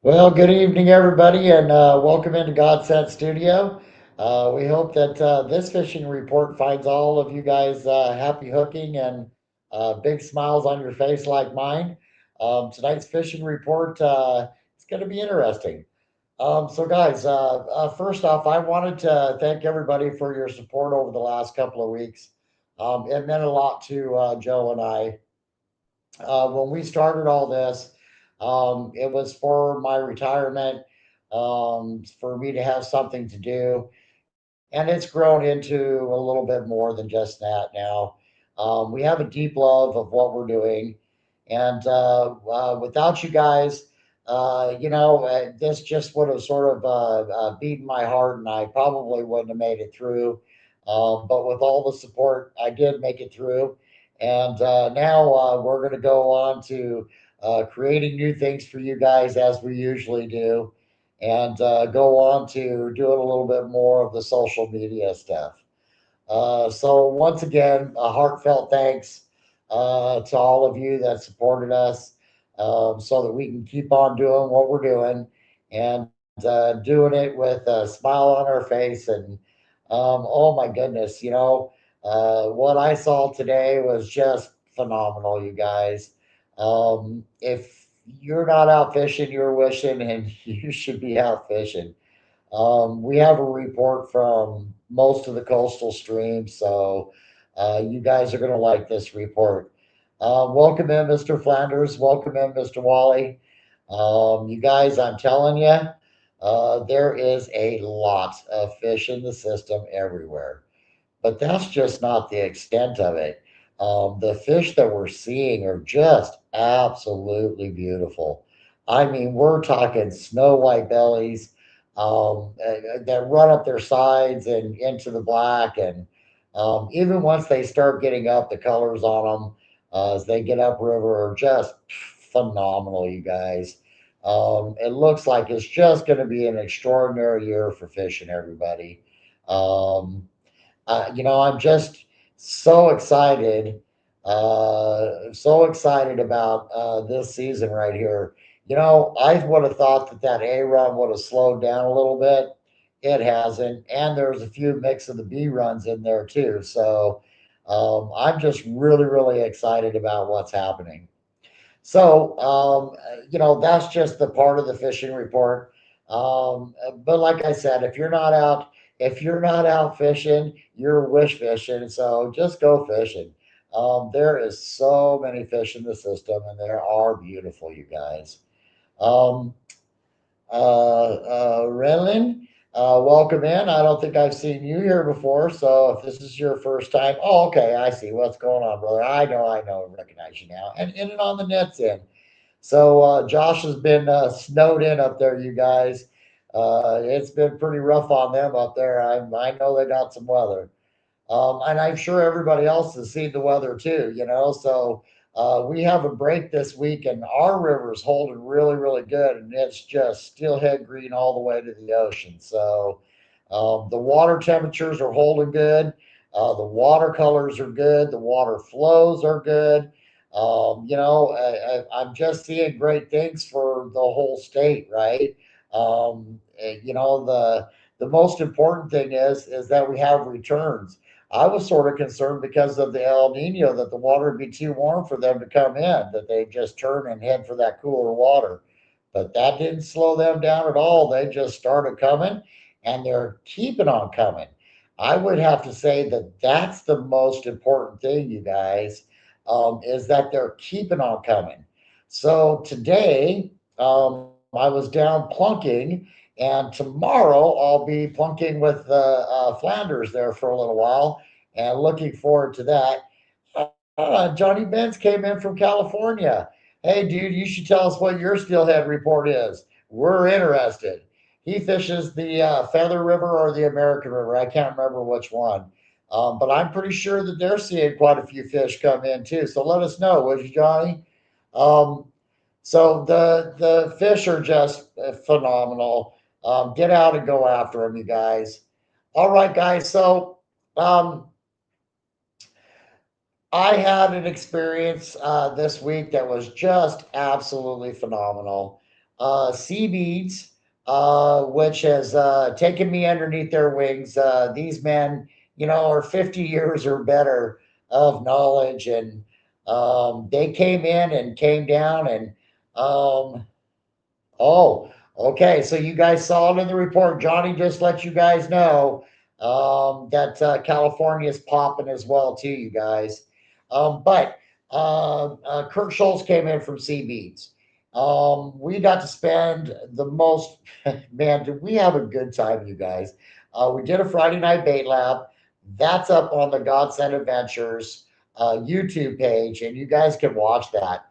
Well, good evening, everybody, and welcome into Godsend Studio. We hope that this fishing report finds all of you guys happy hooking and big smiles on your face like mine. Tonight's fishing report is going to be interesting. Guys, first off, I wanted to thank everybody for your support over the last couple of weeks. It meant a lot to Joe and I when we started all this. It was for my retirement, for me to have something to do, and it's grown into a little bit more than just that now. We have a deep love of what we're doing, and without you guys, this just would have sort of beaten my heart, and I probably wouldn't have made it through. But with all the support, I did make it through. And now we're going to go on to creating new things for you guys as we usually do, and go on to doing a little bit more of the social media stuff. So, once again, a heartfelt thanks to all of you that supported us so that we can keep on doing what we're doing and doing it with a smile on our face. And oh my goodness, what I saw today was just phenomenal, you guys. If you're not out fishing, you're wishing, and you should be out fishing. We have a report from most of the coastal streams, so you guys are going to like this report. Welcome in, Mr. Flanders. Welcome in, Mr. Wally. You guys, I'm telling you, there is a lot of fish in the system everywhere, but that's just not the extent of it. The fish that we're seeing are just absolutely beautiful. I mean, we're talking snow white bellies that run up their sides and into the black. And even once they start getting up, the colors on them as they get upriver are just phenomenal, you guys. It looks like it's just going to be an extraordinary year for fishing, everybody. Um, I'm just so excited, so excited about this season right here. I would have thought that A run would have slowed down a little bit. It hasn't, and there's a few mix of the B runs in there too. So I'm just really, really excited about what's happening. So, that's just the part of the fishing report. But like I said, if you're not out fishing, you're wish fishing. So just go fishing. There is so many fish in the system, and they are beautiful, you guys. Um, Renlin, welcome in. I don't think I've seen you here before, so if this is your first time, oh, okay, I see what's going on, brother. I know, recognize you now, and in and on the net's in. So Josh has been snowed in up there, you guys. It's been pretty rough on them up there. I know they got some weather. And I'm sure everybody else has seen the weather too, So we have a break this week, and our river's holding really, really good, and it's just steelhead green all the way to the ocean. So the water temperatures are holding good. The watercolors are good. The water flows are good. I'm just seeing great things for the whole state, right? The most important thing is that we have returns. I was sort of concerned because of the El Nino that the water would be too warm for them to come in, that they just turn and head for that cooler water. But that didn't slow them down at all. They just started coming, and they're keeping on coming. I would have to say that that's the most important thing, you guys, is that they're keeping on coming. So today, I was down plunking, and tomorrow I'll be plunking with Flanders there for a little while, and looking forward to that. Johnny Benz came in from California. Hey, dude, you should tell us what your steelhead report is. We're interested. He fishes the Feather River or the American River. I can't remember which one. But I'm pretty sure that they're seeing quite a few fish come in too. So let us know, would you, Johnny? Um, so the fish are just phenomenal. Get out and go after them, you guys. All right, guys. So um, I had an experience this week that was just absolutely phenomenal. Sea Beads, which has taken me underneath their wings. These men, are 50 years or better of knowledge, and they came in and came down, and um, oh, okay. So you guys saw it in the report. Johnny just let you guys know that California is popping as well, too, you guys. But Kurt Schultz came in from Sea Beats. We got to spend the most, man, did we have a good time, you guys? We did a Friday night bait lab. That's up on the Godsend Adventures YouTube page, and you guys can watch that.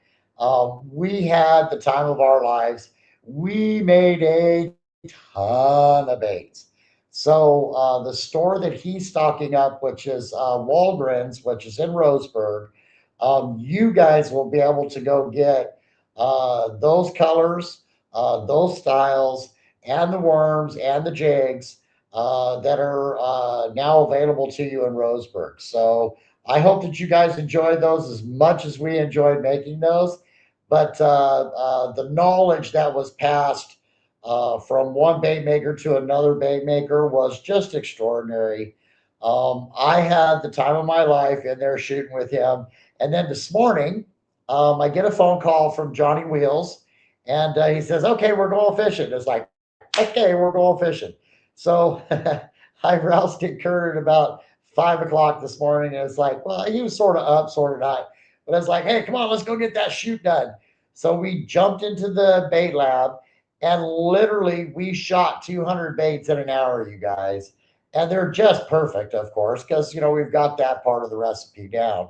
We had the time of our lives. We made a ton of baits. So the store that he's stocking up, which is Walgreens, which is in Roseburg, you guys will be able to go get those colors, those styles, and the worms and the jigs that are now available to you in Roseburg. So I hope that you guys enjoyed those as much as we enjoyed making those. But the knowledge that was passed from one bait maker to another bait maker was just extraordinary. I had the time of my life in there shooting with him. And then this morning, I get a phone call from Johnny Wheels, and he says, "Okay, we're going fishing." It's like, "Okay, we're going fishing." So I roused it Kurt at about 5 o'clock this morning, and it's like, well, he was sort of up, sort of not. But I was like, "Hey, come on, let's go get that shoot done." So we jumped into the bait lab, and literally we shot 200 baits in an hour, you guys. And they're just perfect, of course, because we've got that part of the recipe down.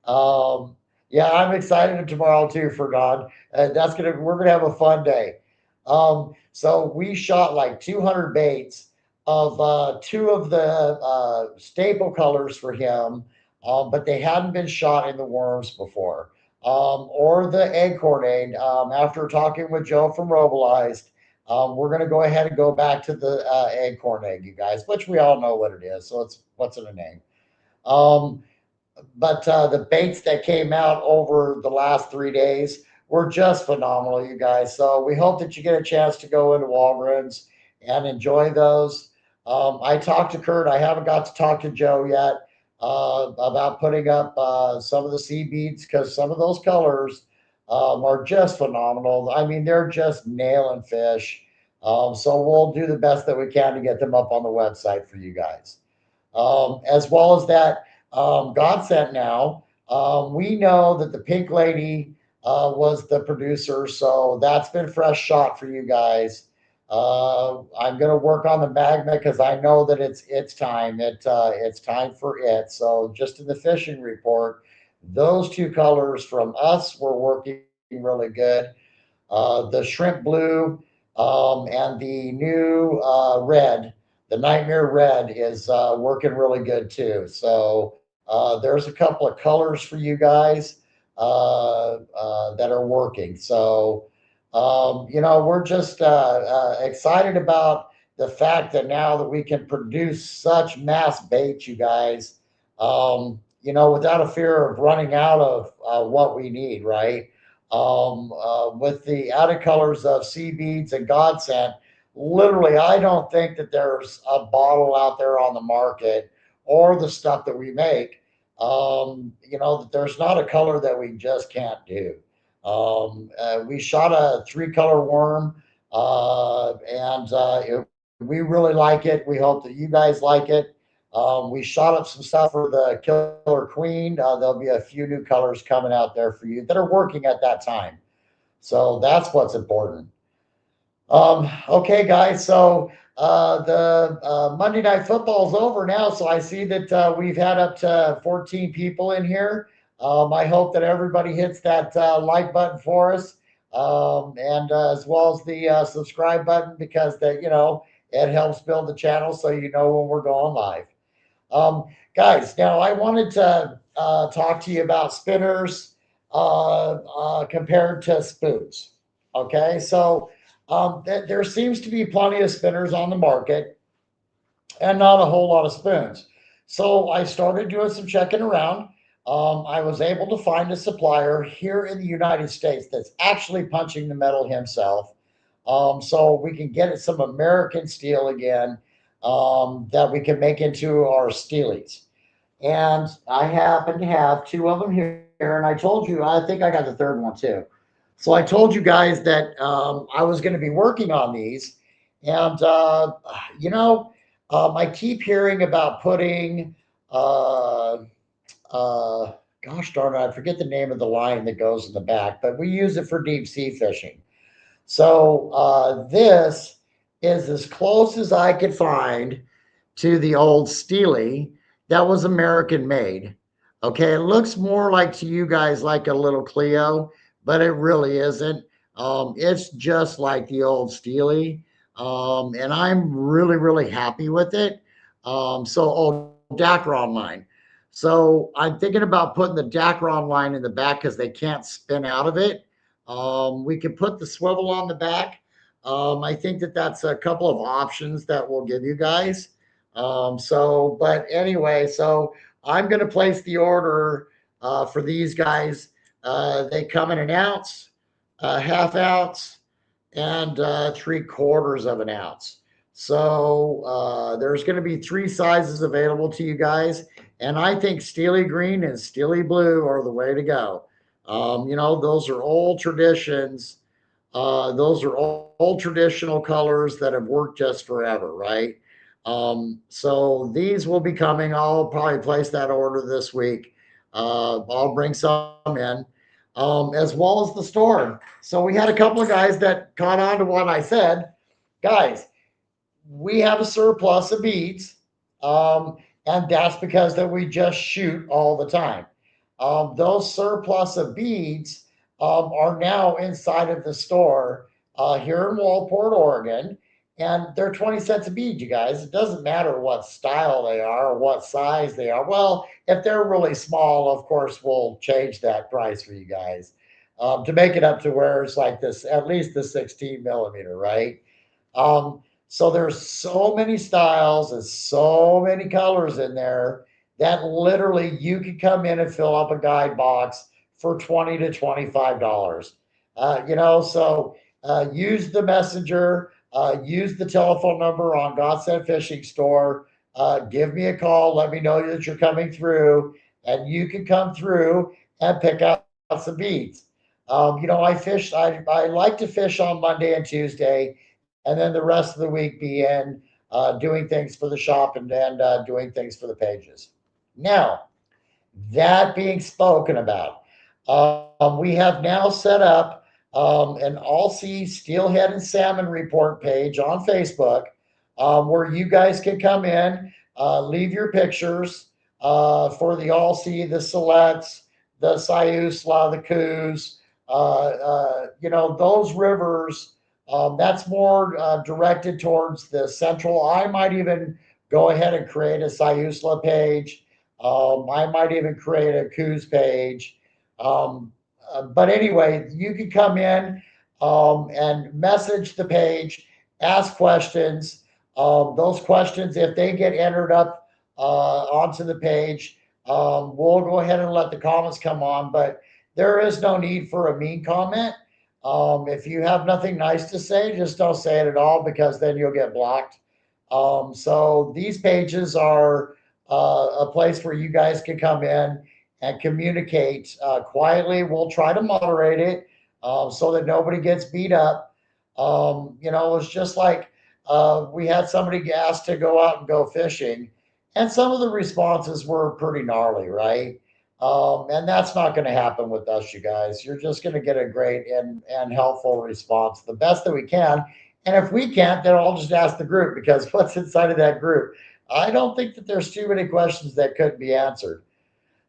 Um, yeah, I'm excited tomorrow too for God. We're gonna have a fun day. So we shot like 200 baits of two of the staple colors for him, but they hadn't been shot in the worms before, or the egg cornade. After talking with Joe from Robalized, we're going to go ahead and go back to the egg cornade, you guys, which we all know what it is. So it's what's in a name. Um, but the baits that came out over the last 3 days were just phenomenal, you guys. So we hope that you get a chance to go into Walgreens and enjoy those. I talked to Kurt. I haven't got to talk to Joe yet about putting up some of the sea beads, because some of those colors are just phenomenal. I mean, they're just nailing fish. So we'll do the best that we can to get them up on the website for you guys. As well as that, God sent now. We know that the Pink Lady was the producer, so that's been fresh shot for you guys. I'm going to work on the magma because I know that it's time. It's time for it. So just in the fishing report, those two colors from us were working really good. The shrimp blue and the new red, the nightmare red, is working really good too. So there's a couple of colors for you guys that are working. So we're just excited about the fact that now that we can produce such mass bait, you guys, without a fear of running out of what we need, right? With the added colors of sea beads and godsend, literally, I don't think that there's a bottle out there on the market or the stuff that we make. That there's not a color that we just can't do. We shot a three-color worm, and we really like it. We hope that you guys like it. We shot up some stuff for the Killer Queen. There'll be a few new colors coming out there for you that are working at that time. So that's what's important. Okay, guys. So the Monday Night Football is over now. So I see that we've had up to 14 people in here. I hope that everybody hits that like button for us, and as well as the subscribe button, because it helps build the channel so you know when we're going live. Guys, now I wanted to talk to you about spinners compared to spoons. Okay, so there seems to be plenty of spinners on the market and not a whole lot of spoons. So I started doing some checking around. I was able to find a supplier here in the United States that's actually punching the metal himself. so we can get some American steel again, that we can make into our steelies. And I happen to have two of them here. And I told you, I think I got the third one too. So I told you guys that I was going to be working on these. And, you know, I keep hearing about putting, uh, uh, gosh darn it, I forget the name of the line that goes in the back, but we use it for deep sea fishing. So this is as close as I could find to the old Steely that was American made. Okay, it looks more like to you guys like a little Clio, but it really isn't. It's just like the old Steely, and I'm really, really happy with it. Dacron line. So I'm thinking about putting the Dacron line in the back because they can't spin out of it. We could put the swivel on the back. I think that that's a couple of options that we'll give you guys. But anyway, so I'm going to place the order for these guys. They come in an ounce, a half ounce, and 3/4 of an ounce. So there's going to be three sizes available to you guys. And I think Steely Green and Steely Blue are the way to go. Those are old traditions. Those are old traditional colors that have worked just forever, right? So these will be coming. I'll probably place that order this week. I'll bring some in, as well as the store. So we had a couple of guys that caught on to what I said. Guys, we have a surplus of beads, and that's because that we just shoot all the time. Those surplus of beads are now inside of the store here in Walport, Oregon, and they're 20 cents a bead, you guys. It doesn't matter what style they are or what size they are. Well, if they're really small, of course, we'll change that price for you guys to make it up to where it's like this, at least the 16 millimeter, right? So there's so many styles and so many colors in there that literally you could come in and fill up a guide box for $20 to $25. Use the messenger, use the telephone number on Godsend Fishing Store. Give me a call. Let me know that you're coming through, and you can come through and pick out some beads. I like to fish on Monday and Tuesday, and then the rest of the week be in doing things for the shop and doing things for the pages. Now, that being spoken about, we have now set up an all sea steelhead and salmon report page on Facebook where you guys can come in, leave your pictures for the all sea, the Silex, the Siusla, the Coos, those rivers. That's more directed towards the central. I might even go ahead and create a Siusla page. I might even create a Coos page. But anyway, you can come in and message the page, ask questions. Those questions, if they get entered up onto the page, we'll go ahead and let the comments come on. But there is no need for a mean comment. If you have nothing nice to say, just don't say it at all because then you'll get blocked. So these pages are a place where you guys can come in and communicate quietly. We'll try to moderate it so that nobody gets beat up. It's just like we had somebody asked to go out and go fishing, and some of the responses were pretty gnarly, right? And that's not going to happen with us, you guys. You're just going to get a great and helpful response, the best that we can. And if we can't, then I'll just ask the group because what's inside of that group? I don't think that there's too many questions that couldn't be answered.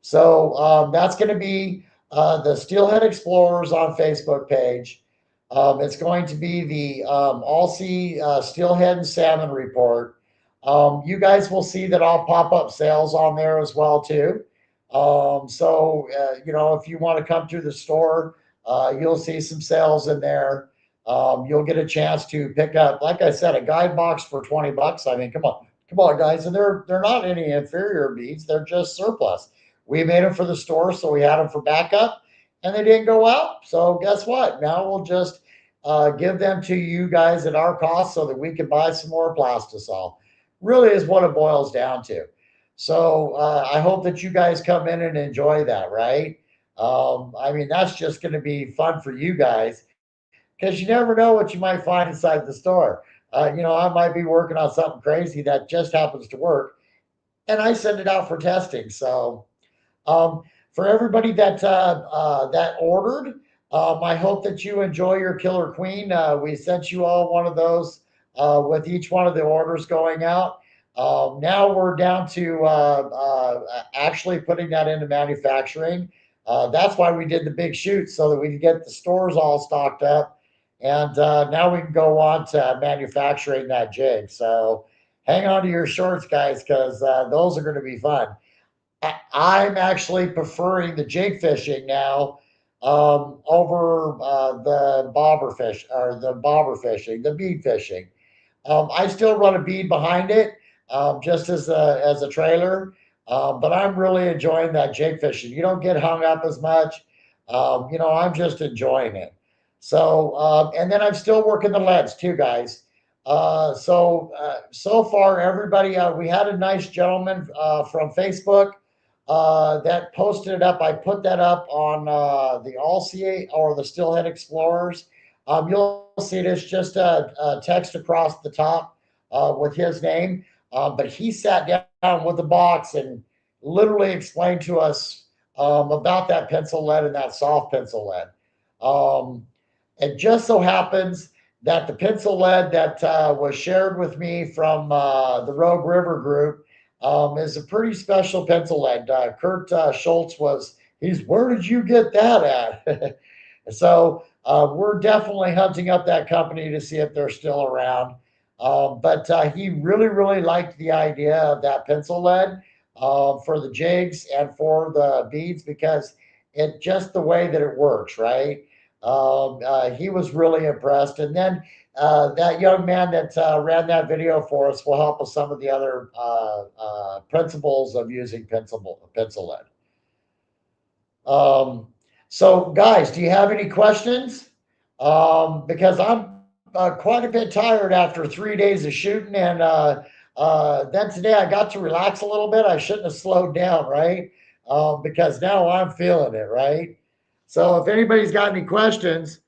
So that's going to be the Steelhead Explorers on Facebook page. It's going to be the All Sea Steelhead and Salmon Report. You guys will see that I'll pop up sales on there as well too. If you want to come through the store, you'll see some sales in there. You'll get a chance to pick up, like I said, a guide box for $20. I mean, come on, guys, and they're not any inferior beads; they're just surplus. We made them for the store, so we had them for backup, and they didn't go out. So guess what? Now we'll just give them to you guys at our cost so that we can buy some more plastisol. Really is what it boils down to. So I hope that you guys come in and enjoy that, right? I mean, that's just going to be fun for you guys because you never know what you might find inside the store. I might be working on something crazy that just happens to work, and I send it out for testing. So um, for everybody that ordered, I hope that you enjoy your Killer Queen. We sent you all one of those with each one of the orders going out. Now we're down to actually putting that into manufacturing. That's why we did the big shoot so that we could get the stores all stocked up, and now we can go on to manufacturing that jig. So hang on to your shorts, guys, because those are going to be fun. I'm actually preferring the jig fishing now over the bobber fish or the bobber fishing, the bead fishing. I still run a bead behind it, just as a trailer, but I'm really enjoying that jig fishing. You don't get hung up as much. I'm just enjoying it. So, and then I'm still working the leads too, guys. So far, everybody, we had a nice gentleman from Facebook that posted it up. I put that up on the Allca or the Steelhead Explorers. You'll see it. It's just a text across the top with his name. But he sat down with the box and literally explained to us about that pencil lead and that soft pencil lead. It just so happens that the pencil lead that was shared with me from the Rogue River group is a pretty special pencil lead. Kurt Schultz where did you get that at? So we're definitely hunting up that company to see if they're still around. But he really, really liked the idea of that pencil lead for the jigs and for the beads because it just the way that it works, right? He was really impressed. And then that young man that ran that video for us will help with some of the other principles of using pencil lead. So, guys, do you have any questions? Because I'm quite a bit tired after 3 days of shooting, and then today I got to relax a little bit. I shouldn't have slowed down, right? Because now I'm feeling it, right? So, if anybody's got any questions,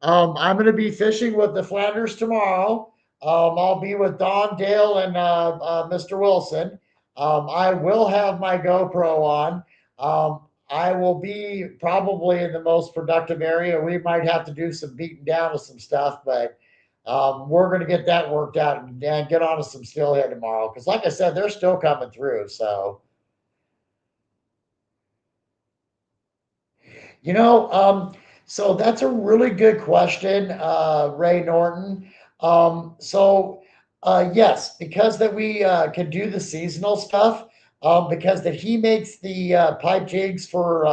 I'm going to be fishing with the Flanders tomorrow. I'll be with Don, Dale, and Mr. Wilson. I will have my GoPro on. I will be probably in the most productive area. We might have to do some beating down of some stuff, but we're going to get that worked out and get on to some steelhead tomorrow. Because, like I said, they're still coming through. You know, so that's a really good question, Ray Norton. Yes, because that we can do the seasonal stuff, because that he makes the pipe jigs for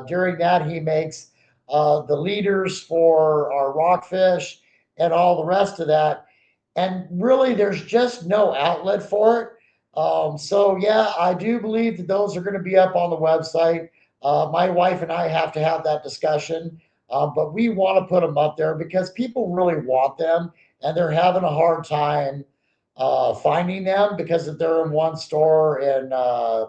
during that he makes the leaders for our rockfish and all the rest of that. And really, there's just no outlet for it. So yeah, I do believe that those are going to be up on the website. My wife and I have to have that discussion, but we want to put them up there because people really want them and they're having a hard time finding them because if they're in one store in uh,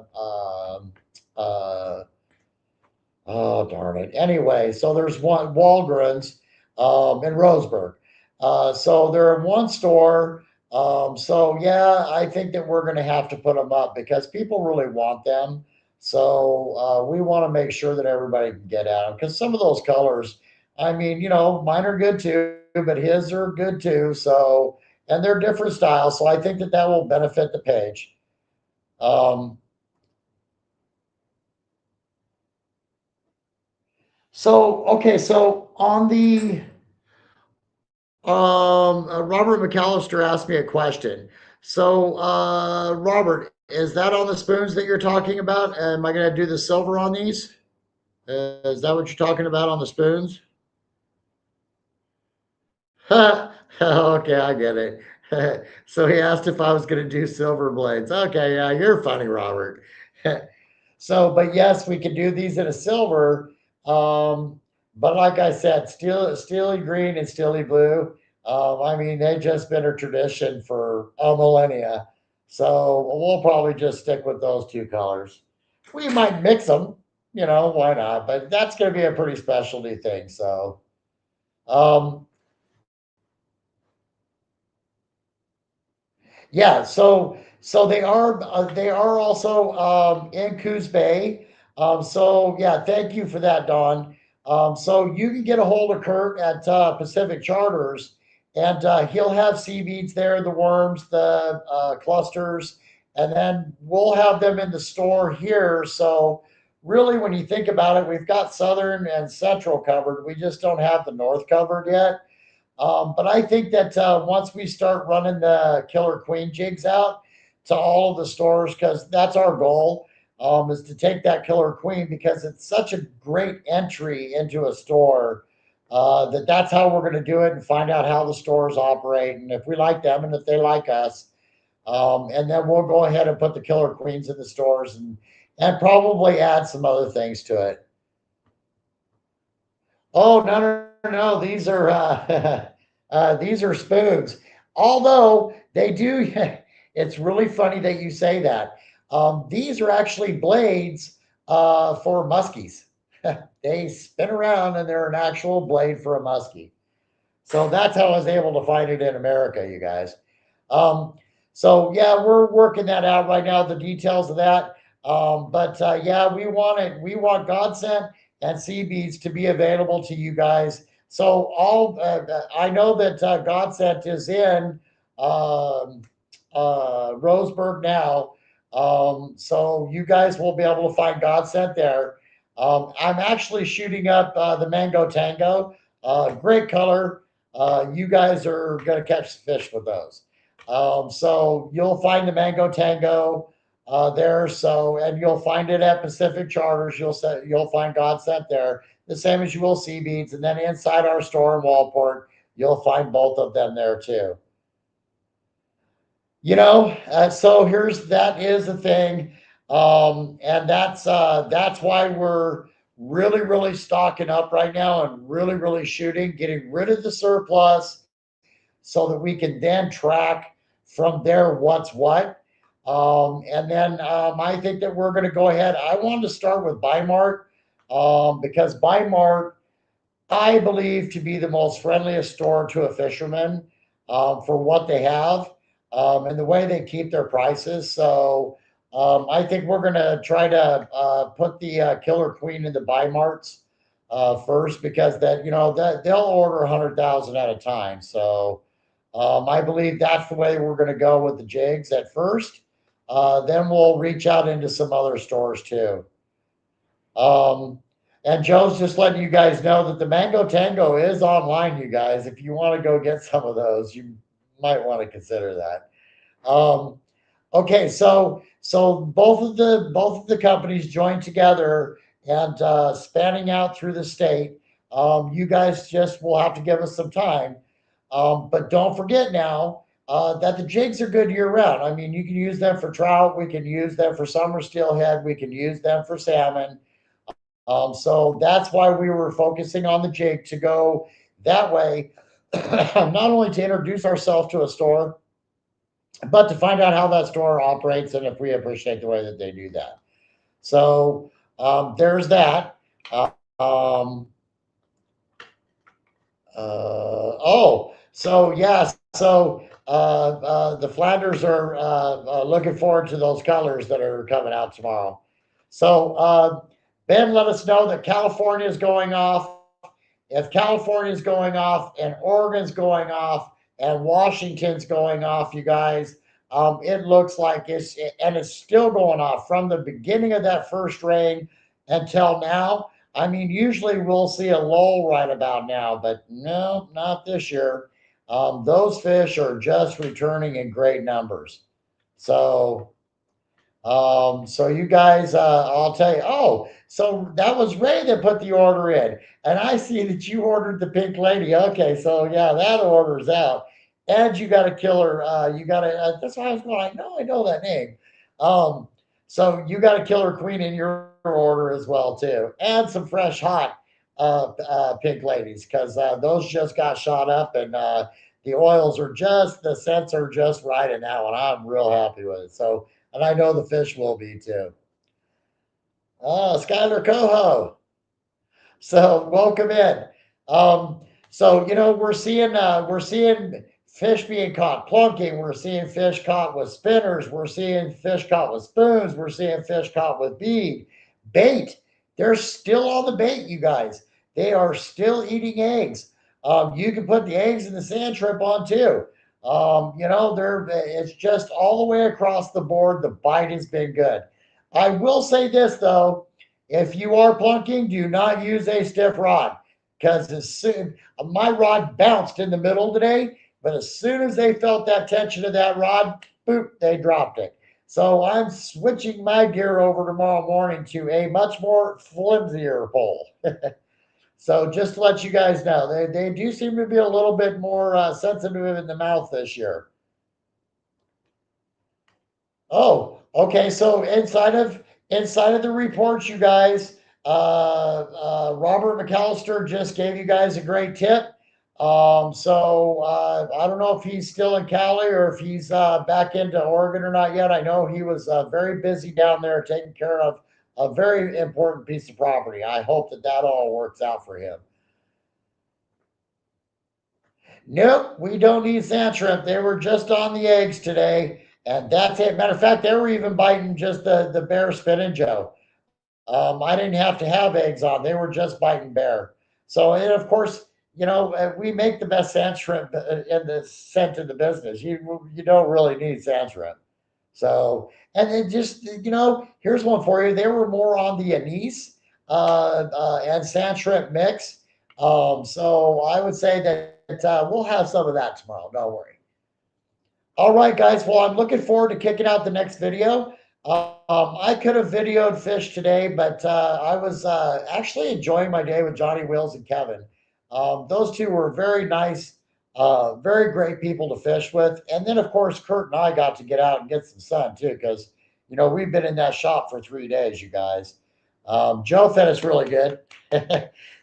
oh darn it. Anyway, so there's one Walgreens in Roseburg. So they're in one store. So yeah, I think that we're going to have to put them up because people really want them. So we want to make sure that everybody can get at them because some of those colors, I mean, mine are good too, but his are good too. So and they're different styles. So I think that that will benefit the page. Um, so on the Robert McAllister asked me a question. So, Robert, is that on the spoons that you're talking about? Am I going to do the silver on these? Is that what you're talking about on the spoons? Okay, I get it. So he asked if I was going to do silver blades. Okay, yeah, you're funny, Robert. So, but yes, we can do these in a silver. Um, But like I said, steely green and steely blue. I mean, they've just been a tradition for a millennia. So we'll probably just stick with those two colors. We might mix them, why not? But that's going to be a pretty specialty thing. So, um, yeah, so they are also in Coos Bay. So yeah, thank you for that, Don. So you can get a hold of Kurt at Pacific Charters, and he'll have seaweeds there, the worms, the clusters, and then we'll have them in the store here. So really, when you think about it, we've got southern and central covered. We just don't have the north covered yet. But I think that once we start running the Killer Queen jigs out to all of the stores, because that's our goal, is to take that Killer Queen because it's such a great entry into a store that's how we're going to do it and find out how the stores operate and if we like them and if they like us. And then we'll go ahead and put the Killer Queens in the stores and probably add some other things to it. Oh, no, no, no, no. These are these are spoons. Although they do, it's really funny that you say that. These are actually blades for muskies. They spin around and they're an actual blade for a muskie. So that's how I was able to find it in America, you guys. Um, so yeah, we're working that out right now, the details of that. But yeah, we want it. We want Godsent and Sea Beads to be available to you guys. So I know that Godsent is in um, Roseburg now. So you guys will be able to find Godsent there. I'm actually shooting up the Mango Tango. Great color. You guys are going to catch fish with those. So you'll find the Mango Tango there. So and you'll find it at Pacific Charters. You'll find Godsent there, the same as you will Sea Beads, and then inside our store in Walport, you'll find both of them there too. So here's that is the thing, and that's why we're really stocking up right now and really shooting, getting rid of the surplus so that we can then track from there what's what. And then I think that we're going to go ahead. I wanted to start with Bimart because Bimart I believe to be the most friendliest store to a fisherman for what they have and the way they keep their prices. So I think we're going to try to put the Killer Queen in the buy marts first because that that they'll order 100,000 at a time. So I believe that's the way we're going to go with the jigs at first. Then we'll reach out into some other stores too. Um, and Joe's just letting you guys know that the Mango Tango is online, you guys. If you want to go get some of those, you might want to consider that. Um, okay, so both of the companies joined together and spanning out through the state. You guys just will have to give us some time. But don't forget now that the jigs are good year round. I mean, you can use them for trout, we can use them for summer steelhead, we can use them for salmon. So that's why we were focusing on the jig to go that way, not only to introduce ourselves to a store, but to find out how that store operates and if we appreciate the way that they do that. So there's that. Um, so yeah, so the Flanders are looking forward to those colors that are coming out tomorrow. So Ben let us know that California is going off. If California is going off and Oregon's going off and Washington's going off, you guys, it looks like it's still going off from the beginning of that first rain until now. I mean, usually we'll see a lull right about now, but no, not this year. Those fish are just returning in great numbers. So so you guys, I'll tell you. Oh, so that was Ray that put the order in, and I see that you ordered the Pink Lady. Okay, so yeah, that order's out, and you got a killer. You got a. That's why I was going. I know that name. Um, so you got a Killer Queen in your order as well too, and some fresh hot. pink ladies, because those just got shot up, and the oils are just, the scents are just right in that one. I'm real happy with it. So, and I know the fish will be too. Skylar Coho. So welcome in. Um, so we're seeing fish being caught plunking. We're seeing fish caught with spinners. We're seeing fish caught with spoons. We're seeing fish caught with bait. They're still on the bait, you guys. They are still eating eggs. You can put the eggs in the sand shrimp on too. It's just all the way across the board. The bite has been good. I will say this though, if you are plunking, do not use a stiff rod, because as soon my rod bounced in the middle today, but as soon as they felt that tension of that rod, boop, they dropped it. So I'm switching my gear over tomorrow morning to a much more flimsier pole. So just to let you guys know, they do seem to be a little bit more sensitive in the mouth this year. Oh, okay. So inside of the reports, you guys, Robert McAllister just gave you guys a great tip. I don't know if he's still in Cali or if he's back into Oregon or not yet. I know he was very busy down there taking care of a very important piece of property. I hope that that all works out for him. Nope, we don't need sand shrimp. They were just on the eggs today, and that's it. Matter of fact, they were even biting just the bare spinning Joe. I didn't have to have eggs on; they were just biting bare. So, and of course, we make the best sand shrimp in the scent of the business. You don't really need sand shrimp. So, and it just here's one for you. They were more on the anise and sand shrimp mix. So I would say that we'll have some of that tomorrow. Don't worry. All right, guys. Well, I'm looking forward to kicking out the next video. I could have videoed fish today, but I was actually enjoying my day with Johnny Wills and Kevin. Those two were very nice, very great people to fish with. And then, of course, Kurt and I got to get out and get some sun too, because we've been in that shop for 3 days, you guys. Joe fed us really good,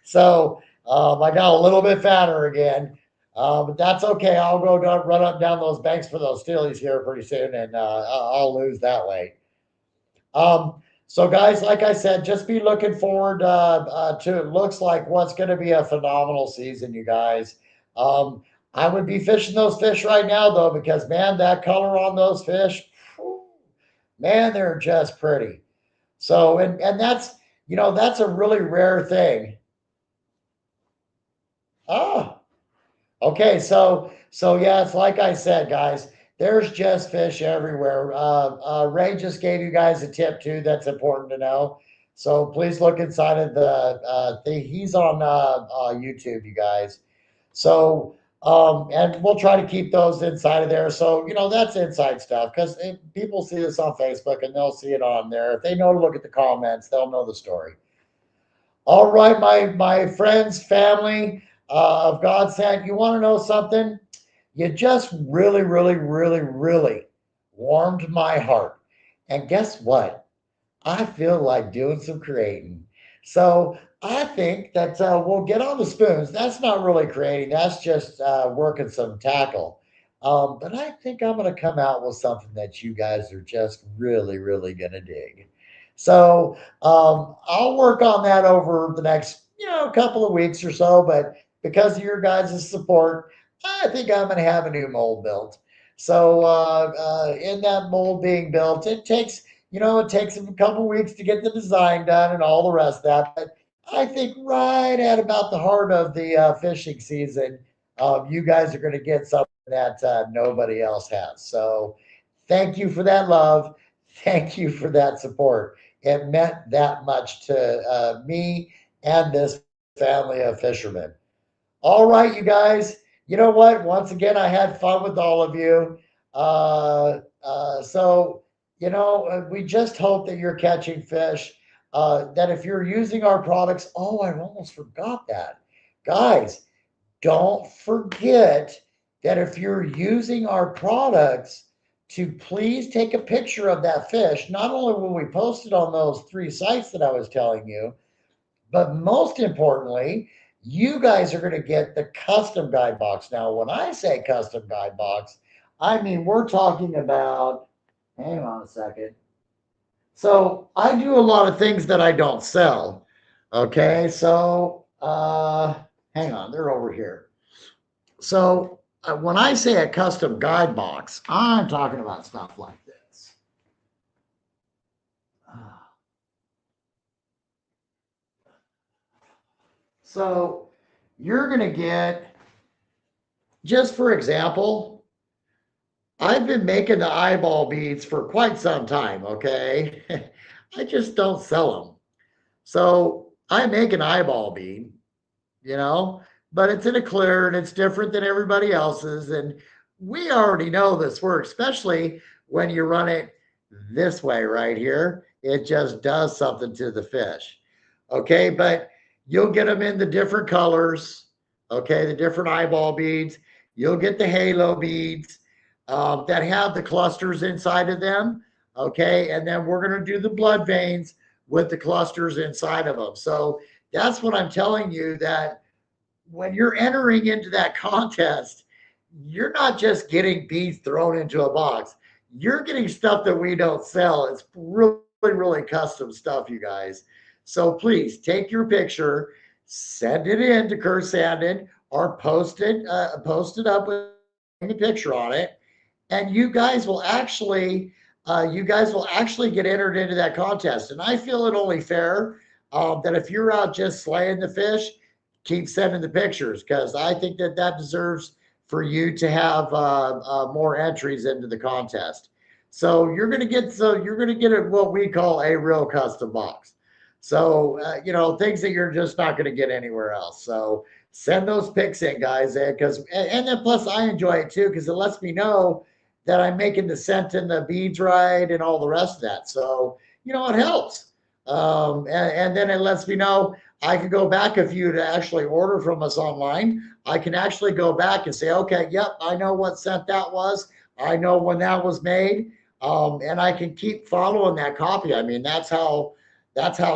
so I got a little bit fatter again. But that's okay. I'll go down, run up down those banks for those steelies here pretty soon, and I'll lose that weight. So, guys, like I said, just be looking forward to it. Looks like what's going to be a phenomenal season, you guys. Um, I would be fishing those fish right now, though, because man, that color on those fish, man, they're just pretty. So, and that's a really rare thing. Oh, okay, so yeah, it's like I said, guys. There's just fish everywhere. Ray just gave you guys a tip too. That's important to know. So please look inside of the thing. He's on YouTube, you guys. So and we'll try to keep those inside of there. So that's inside stuff, because people see this on Facebook and they'll see it on there. If they know to look at the comments, they'll know the story. All right, my friends, family of God sent. You want to know something? You just really, really, really, really warmed my heart. And guess what? I feel like doing some creating. So I think that we'll get on the spoons. That's not really creating. That's just working some tackle. But I think I'm going to come out with something that you guys are just really, really going to dig. So I'll work on that over the next, couple of weeks or so. But because of your guys' support, I think I'm going to have a new mold built. So in that mold being built, it takes a couple of weeks to get the design done and all the rest of that. But I think right at about the heart of the fishing season, you guys are going to get something that nobody else has. So thank you for that love. Thank you for that support. It meant that much to me and this family of fishermen. All right, you guys. You know what? Once again, I had fun with all of you. We just hope that you're catching fish. That if you're using our products, oh, I almost forgot that. Guys, don't forget that if you're using our products, to please take a picture of that fish. Not only will we post it on those 3 sites that I was telling you, But most importantly, you guys are going to get the custom guide box. Now, when I say custom guide box, I mean we're talking about, hang on a second. So I do a lot of things that I don't sell. Okay, so hang on, they're over here. So when I say a custom guide box, I'm talking about stuff like this. So you're going to get, just for example, I've been making the eyeball beads for quite some time, okay? I just don't sell them. So I make an eyeball bead, you know, but it's in a clear and it's different than everybody else's. And we already know this works, especially when you run it this way right here. It just does something to the fish. Okay, but you'll get them in the different colors, okay, the different eyeball beads. You'll get the halo beads that have the clusters inside of them, okay, and then we're going to do the blood veins with the clusters inside of them. So that's what I'm telling you, that when you're entering into that contest, you're not just getting beads thrown into a box. You're getting stuff that we don't sell. It's really, really custom stuff, you guys. So please take your picture, send it in to Kurt Sandin, or post it up with the picture on it, and you guys will actually get entered into that contest. And I feel it only fair that if you're out just slaying the fish, keep sending the pictures, because I think that that deserves for you to have more entries into the contest. So you're going to get what we call a real custom box. So things that you're just not going to get anywhere else. So send those pics in, guys, because and then plus I enjoy it too, because it lets me know that I'm making the scent and the beads right and all the rest of that. So it helps. And then it lets me know I can go back, if you to actually order from us online. I can actually go back and say, okay, yep, I know what scent that was. I know when that was made, and I can keep following that copy. I mean, that's how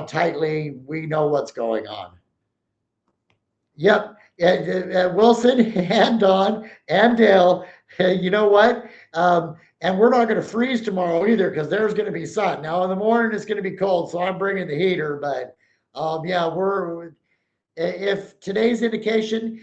tightly we know what's going on. Yep. Wilson and Don and Dale, you know what? And we're not going to freeze tomorrow either, because there's going to be sun. Now in the morning it's going to be cold, so I'm bringing the heater. But yeah, if today's indication,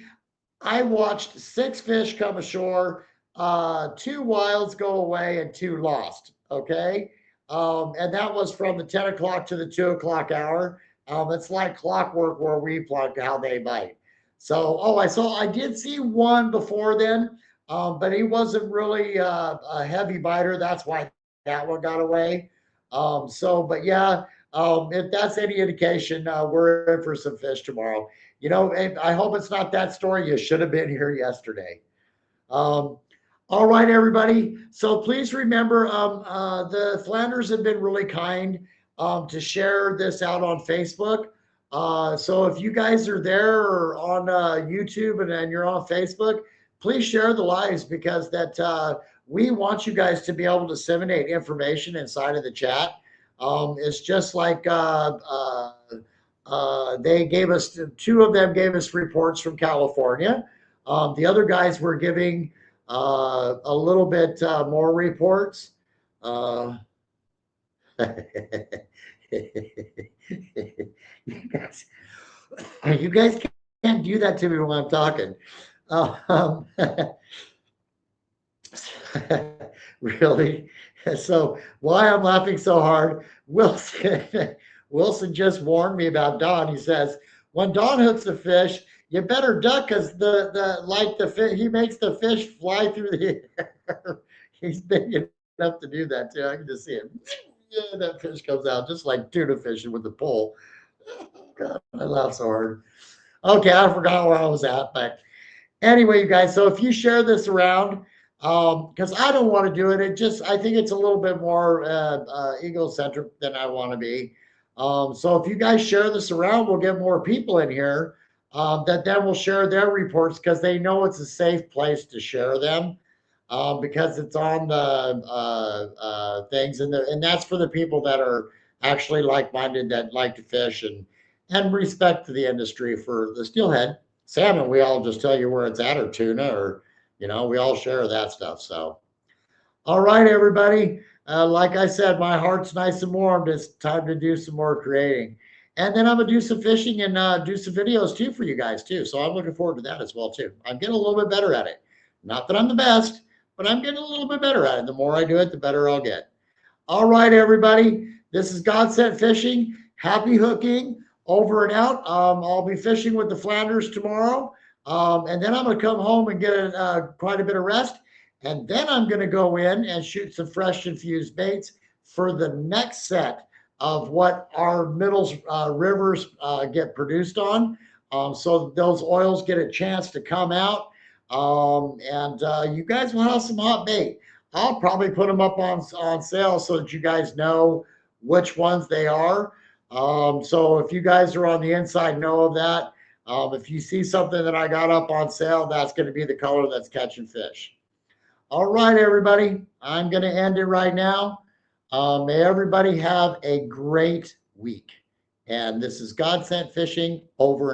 I watched 6 fish come ashore, 2 wilds go away, and 2 lost. Okay. And that was from the 10 o'clock to the 2 o'clock hour. It's like clockwork where we plug how they bite. So, I did see one before then, but he wasn't really a heavy biter. That's why that one got away. But yeah, if that's any indication, we're in for some fish tomorrow. And I hope it's not that story. You should have been here yesterday. Um, all right, everybody. So please remember, the Flanders have been really kind to share this out on Facebook. So if you guys are there or on YouTube and you're on Facebook, please share the lives, because we want you guys to be able to disseminate information inside of the chat. It's just like they gave us, 2 of them gave us reports from California. The other guys were giving a little bit more reports. Uh, you guys, you guys can't do that to me when I'm talking. Um, really? So why I'm laughing so hard? Wilson just warned me about Don. He says, when Don hooks a fish, you better duck, because the fish, he makes the fish fly through the air. He's big enough to do that too. I can just see him. Yeah, that fish comes out just like tuna fishing with the pole. God, I laugh so hard. Okay, I forgot where I was at, but anyway, you guys. So if you share this around, because I don't want to do it, I think it's a little bit more egocentric than I want to be. So if you guys share this around, we'll get more people in here that then will share their reports, because they know it's a safe place to share them, because it's on the things, and that's for the people that are actually like-minded, that like to fish, and respect to the industry for the steelhead. Salmon, we all just tell you where it's at, or tuna, or, we all share that stuff. So, all right, everybody. Like I said, my heart's nice and warm. It's time to do some more creating. And then I'm gonna do some fishing and do some videos too for you guys too. So I'm looking forward to that as well too. I'm getting a little bit better at it. Not that I'm the best, but I'm getting a little bit better at it. The more I do it, the better I'll get. All right, everybody. This is God Sent Fishing. Happy hooking. Over and out. I'll be fishing with the Flanders tomorrow. And then I'm going to come home and get quite a bit of rest. And then I'm going to go in and shoot some fresh infused baits for the next set of what our middles rivers get produced on. So those oils get a chance to come out. And you guys will have some hot bait. I'll probably put them up on sale so that you guys know which ones they are. So if you guys are on the inside, know of that. If you see something that I got up on sale, that's going to be the color that's catching fish. All right, everybody, I'm going to end it right now. May everybody have a great week. And this is God Sent Fishing, over and